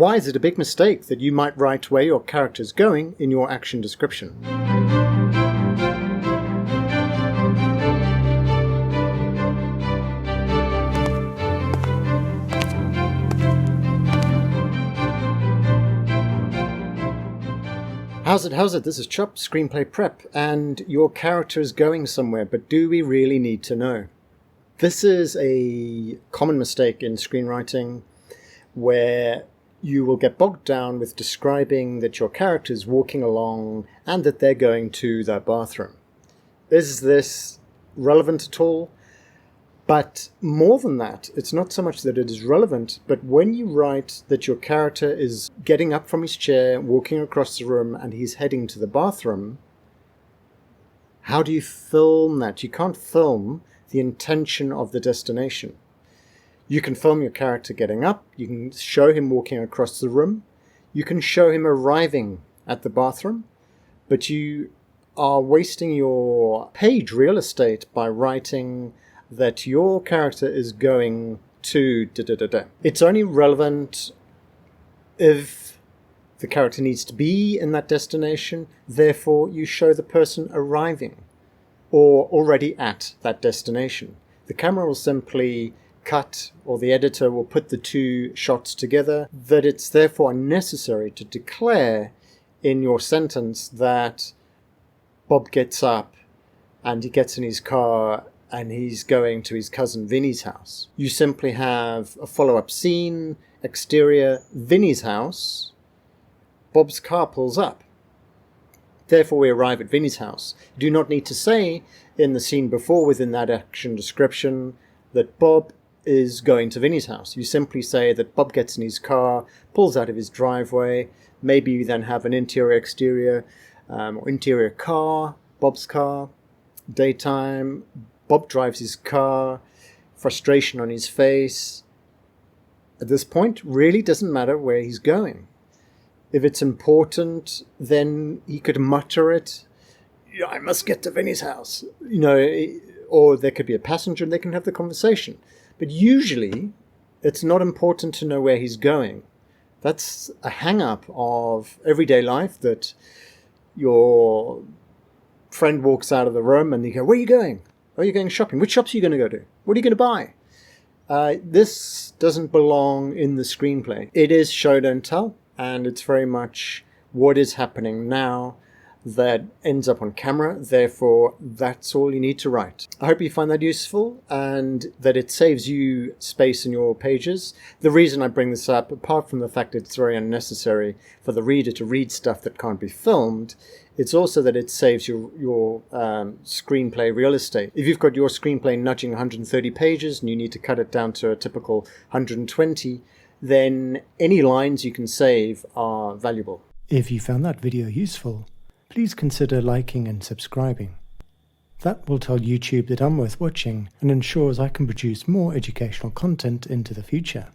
Why is it a big mistake that you might write where your character is going in your action description? How's it? This is Chop, Screenplay Prep, and your character is going somewhere, but do we really need to know? This is a common mistake in screenwriting where you will get bogged down with describing that your character is walking along and that they're going to the bathroom. Is this relevant at all? But more than that, it's not so much that it is relevant, but when you write that your character is getting up from his chair, walking across the room, and he's heading to the bathroom, how do you film that? You can't film the intention of the destination. You can film your character getting up, you can show him walking across the room, you can show him arriving at the bathroom, but you are wasting your page real estate by writing that your character is going to da-da-da-da. It's only relevant if the character needs to be in that destination, therefore you show the person arriving or already at that destination. The camera will simply cut, or the editor will put the two shots together, that it's therefore unnecessary to declare in your sentence that Bob gets up and he gets in his car and he's going to his cousin Vinny's house. You simply have a follow-up scene, exterior, Vinny's house, Bob's car pulls up. Therefore we arrive at Vinny's house. You do not need to say in the scene before within that action description that Bob is going to Vinny's house. You simply say that Bob gets in his car, pulls out of his driveway, maybe you then have an interior, exterior, or interior car, Bob's car, daytime, Bob drives his car, frustration on his face. At this point, really doesn't matter where he's going. If it's important, then he could mutter it, I must get to Vinny's house, or there could be a passenger and they can have the conversation. But usually, it's not important to know where he's going. That's a hang-up of everyday life, that your friend walks out of the room and you go, where are you going? Are you going shopping? Which shops are you going to go to? What are you going to buy? This doesn't belong in the screenplay. It is show, don't tell, and it's very much what is happening now that ends up on camera. Therefore, that's all you need to write. I hope you find that useful and that it saves you space in your pages. The reason I bring this up, apart from the fact that it's very unnecessary for the reader to read stuff that can't be filmed, it's also that it saves your screenplay real estate. If you've got your screenplay nudging 130 pages and you need to cut it down to a typical 120, then any lines you can save are valuable. If you found that video useful, please consider liking and subscribing. That will tell YouTube that I'm worth watching and ensures I can produce more educational content into the future.